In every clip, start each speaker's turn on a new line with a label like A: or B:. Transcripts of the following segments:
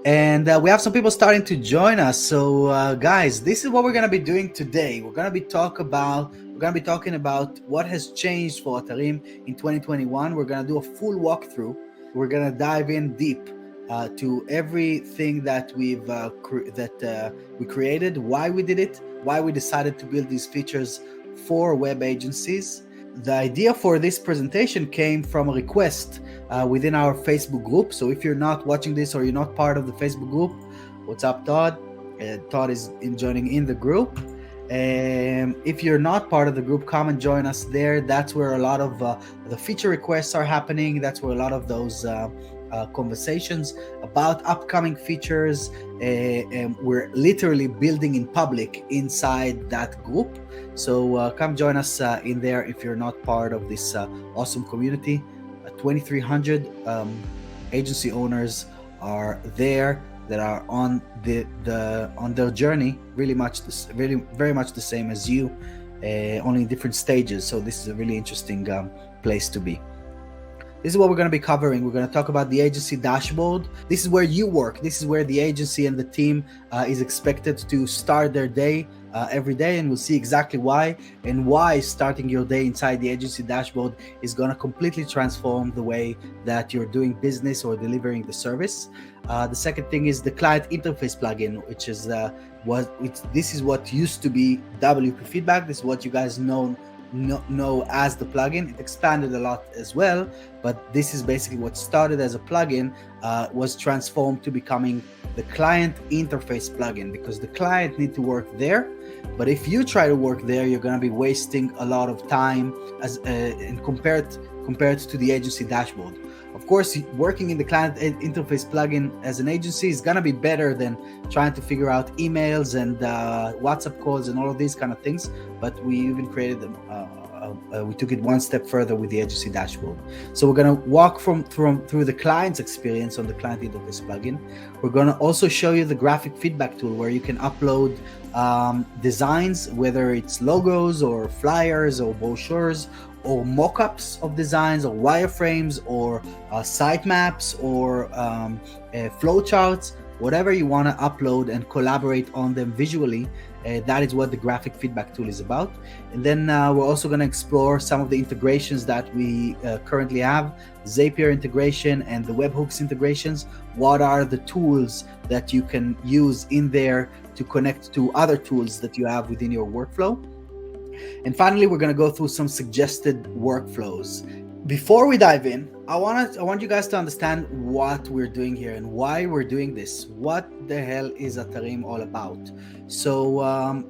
A: And we have some people starting to join us. So, guys, this is what we're gonna be doing today. We're gonna be talking about what has changed for Atarim in 2021. We're gonna do a full walkthrough. We're gonna dive in deep to everything that we created, why we did it, why we decided to build these features for web agencies. The idea for this presentation came from a request within our Facebook group. So if you're not watching this or you're not part of the Facebook group, what's up, Todd? Todd is joining in the group. If you're not part of the group, come and join us there. That's where a lot of the feature requests are happening. That's where a lot of those conversations about upcoming features, and we're literally building in public inside that group. So come join us in there if you're not part of this awesome community. 2,300 agency owners are there that are on on their journey, very much the same as you, only in different stages. So this is a really interesting place to be. This is what we're going to be covering. We're going to talk about the agency dashboard. This is where you work. This is where the agency and the team is expected to start their day every day, and we'll see exactly why and why starting your day inside the agency dashboard is going to completely transform the way that you're doing business or delivering the service. The second thing is the client interface plugin, which is this is what used to be WP Feedback. This is what you guys know as the plugin. It expanded a lot as well, but this is basically what started as a plugin was transformed to becoming the client interface plugin, because the client need to work there. But if you try to work there, you're going to be wasting a lot of time as compared to the agency dashboard. Of course, working in the client interface plugin as an agency is going to be better than trying to figure out emails and WhatsApp calls and all of these kind of things. But we even created them. We took it one step further with the agency dashboard. So we're going to walk through the client's experience on the client interface plugin. We're going to also show you the graphic feedback tool, where you can upload designs, whether it's logos or flyers or brochures, or mock-ups of designs, or wireframes, or sitemaps, or flowcharts, whatever you want to upload and collaborate on them visually. That is what the graphic feedback tool is about. And then we're also going to explore some of the integrations that we currently have, Zapier integration and the webhooks integrations. What are the tools that you can use in there to connect to other tools that you have within your workflow? And finally, we're going to go through some suggested workflows. Before we dive in, I want you guys to understand what we're doing here and why we're doing this. What the hell is Atarim all about? So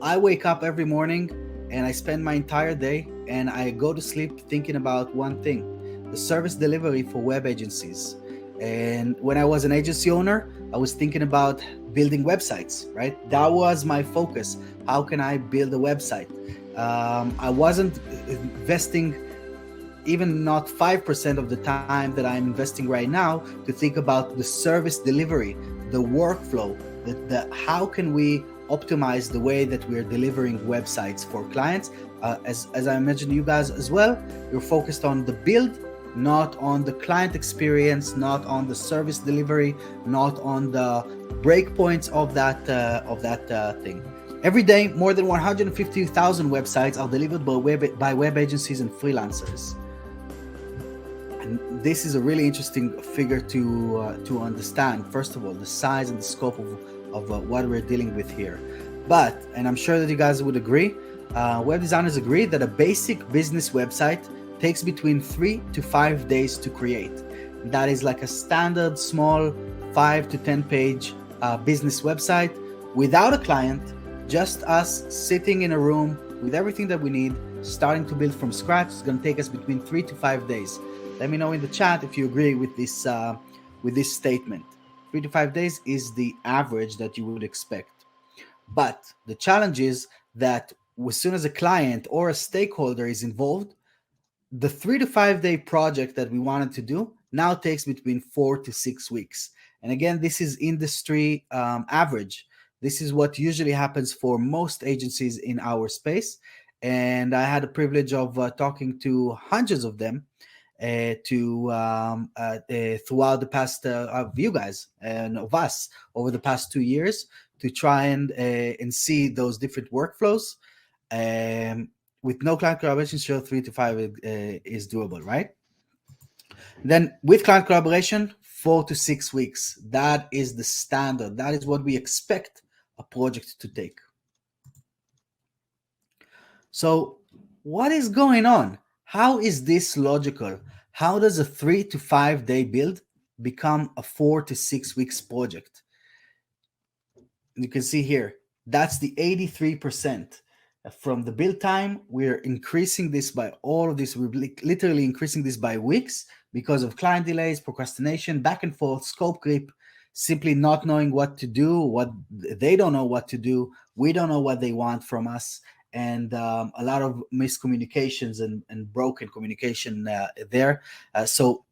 A: I wake up every morning and I spend my entire day and I go to sleep thinking about one thing: the service delivery for web agencies. And when I was an agency owner, I was thinking about building websites, right? That was my focus. How can I build a website? I wasn't investing even not 5% of the time that I'm investing right now to think about the service delivery, the workflow, how can we optimize the way that we're delivering websites for clients. As I mentioned to you guys as well, you're focused on the build, not on the client experience, not on the service delivery, not on the breakpoints of that thing. Every day, more than 150,000 websites are delivered by web agencies and freelancers. And this is a really interesting figure to understand. First of all, the size and the scope of what we're dealing with here. But, and I'm sure that you guys would agree, web designers agree that a basic business website takes between 3 to 5 days to create. That is like a standard small 5 to 10 page business website without a client, just us sitting in a room with everything that we need, starting to build from scratch. It's going to take us between 3 to 5 days. Let me know in the chat if you agree with this statement. 3 to 5 days is the average that you would expect. But the challenge is that as soon as a client or a stakeholder is involved, the 3 to 5 day project that we wanted to do now takes between 4 to 6 weeks. And again, this is industry average. This is what usually happens for most agencies in our space. And I had the privilege of talking to hundreds of them. throughout the past of you guys and of us over the past 2 years to try and see those different workflows. Um, with no client collaboration, sure, 3 to 5 is doable, right? Then with client collaboration, 4 to 6 weeks. That is the standard. That is what we expect a project to take. So, what is going on? How is this logical? How does a 3 to 5 day build become a 4 to 6 weeks project? You can see here, that's the 83%. From the build time, we're increasing this by all of this. We're literally increasing this by weeks because of client delays, procrastination, back and forth, scope creep, simply not knowing what to do, what they don't know what to do. We don't know what they want from us. And a lot of miscommunications and broken communication there. So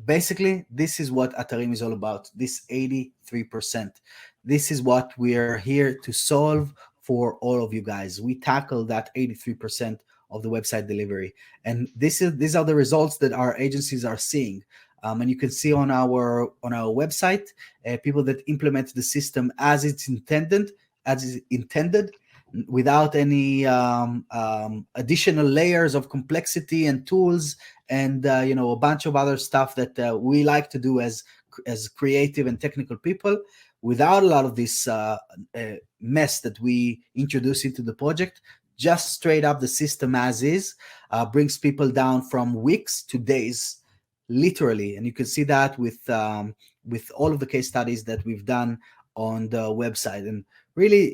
A: basically, this is what Atarim is all about, this 83%. This is what we're here to solve for all of you guys. We tackle that 83% of the website delivery. And these are the results that our agencies are seeing. And you can see on our website, people that implement the system as it's intended, without any additional layers of complexity and tools and a bunch of other stuff that we like to do as creative and technical people, without a lot of this mess that we introduce into the project. Just straight up the system as is brings people down from weeks to days, literally. And you can see that with all of the case studies that we've done on the website. And really,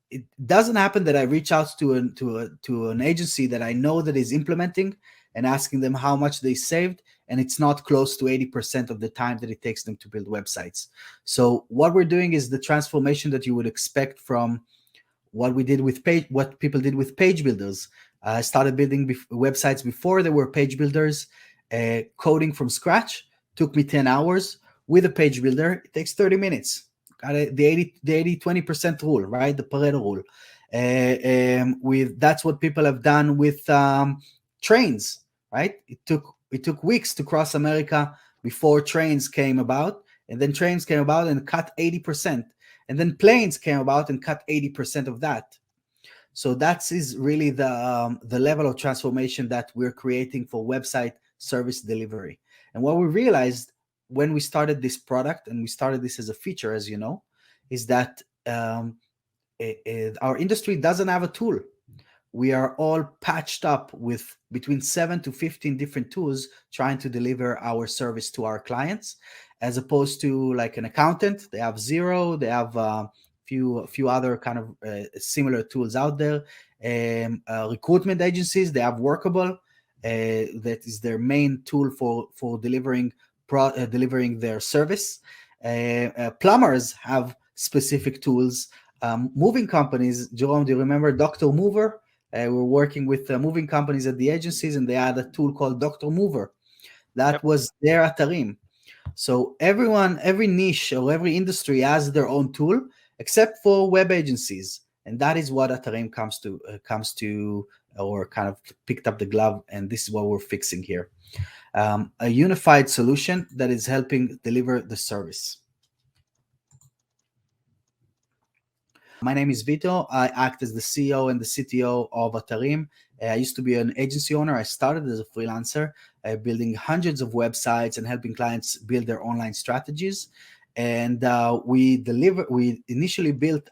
A: it doesn't happen that I reach out to an agency that I know that is implementing and asking them how much they saved, and it's not close to 80% of the time that it takes them to build websites. So what we're doing is the transformation that you would expect from what people did with page builders. I started building websites before there were page builders. Coding from scratch took me 10 hours. With a page builder, it takes 30 minutes. Got the 80-20% rule, right? The Pareto rule. That's what people have done with trains, right? It took weeks to cross America before trains came about, and then trains came about and cut 80%, and then planes came about and cut 80% of that. So that is really the level of transformation that we're creating for website service delivery. And what we realized when we started this product, and we started this as a feature, as you know, is that our industry doesn't have a tool. We are all patched up with between 7 to 15 different tools trying to deliver our service to our clients, as opposed to like an accountant. They have Zero, they have a few other kind of similar tools out there. Recruitment agencies, they have Workable. That is their main tool for delivering their service. Plumbers have specific tools. Moving companies, Jerome, do you remember Dr. Mover? We're working with moving companies at the agencies, and they had a tool called Dr. Mover. That was their Atarim. So every niche or every industry has their own tool, except for web agencies, and that is what Atarim comes to, or kind of picked up the glove, and this is what we're fixing here. A unified solution that is helping deliver the service. My name is Vito. I act as the CEO and the CTO of Atarim. I used to be an agency owner. I started as a freelancer, building hundreds of websites and helping clients build their online strategies. And we initially built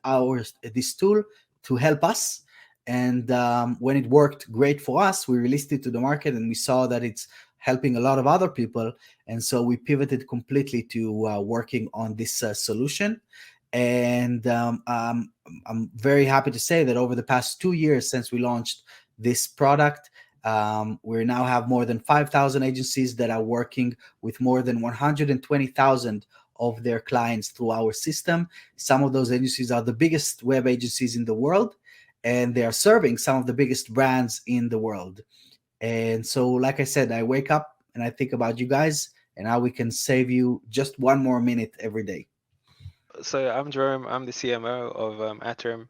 A: this tool to help us. And when it worked great for us, we released it to the market, and we saw that it's helping a lot of other people. And so we pivoted completely to working on this solution. And I'm very happy to say that over the past 2 years since we launched this product, we now have more than 5,000 agencies that are working with more than 120,000 of their clients through our system. Some of those agencies are the biggest web agencies in the world, and they are serving some of the biggest brands in the world. And so, like I said, I wake up and I think about you guys and how we can save you just one more minute every day.
B: So I'm Jerome. I'm the CMO of Atarim.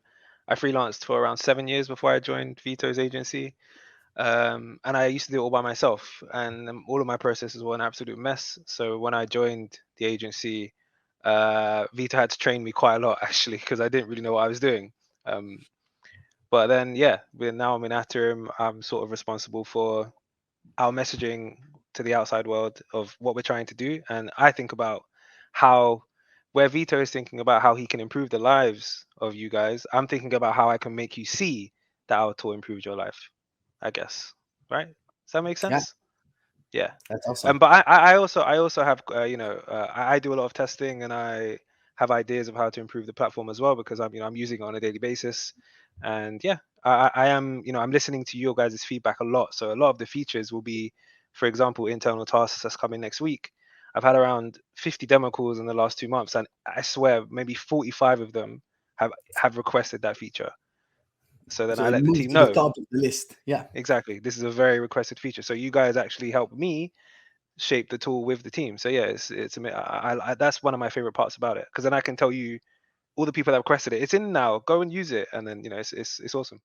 B: I freelanced for around 7 years before I joined Vito's agency. And I used to do it all by myself, and all of my processes were an absolute mess. So when I joined the agency, Vito had to train me quite a lot actually, because I didn't really know what I was doing. Um, but then, yeah, now I'm in Atarim. I'm sort of responsible for our messaging to the outside world of what we're trying to do, and I think about how, where Vito is thinking about how he can improve the lives of you guys, I'm thinking about how I can make you see that our tool improved your life, I guess. Right? Does that make
A: Yeah,
B: sense? Yeah.
A: that's awesome.
B: But I also have I do a lot of testing, and I have ideas of how to improve the platform as well, because I'm using it on a daily basis. And yeah, I am, I'm listening to your guys' feedback a lot. So a lot of the features will be, for example, internal tasks that's coming next week. I've had around 50 demo calls in the last 2 months, and I swear maybe 45 of them have requested that feature. So then
A: So
B: I
A: it
B: let the
A: moved
B: team
A: to the
B: know,
A: top of the list. Yeah.
B: exactly, this is a very requested feature. So you guys actually help me shape the tool with the team. So yeah, that's one of my favorite parts about it, because then I can tell you all the people that requested it. It's in now. Go and use it, and then it's awesome.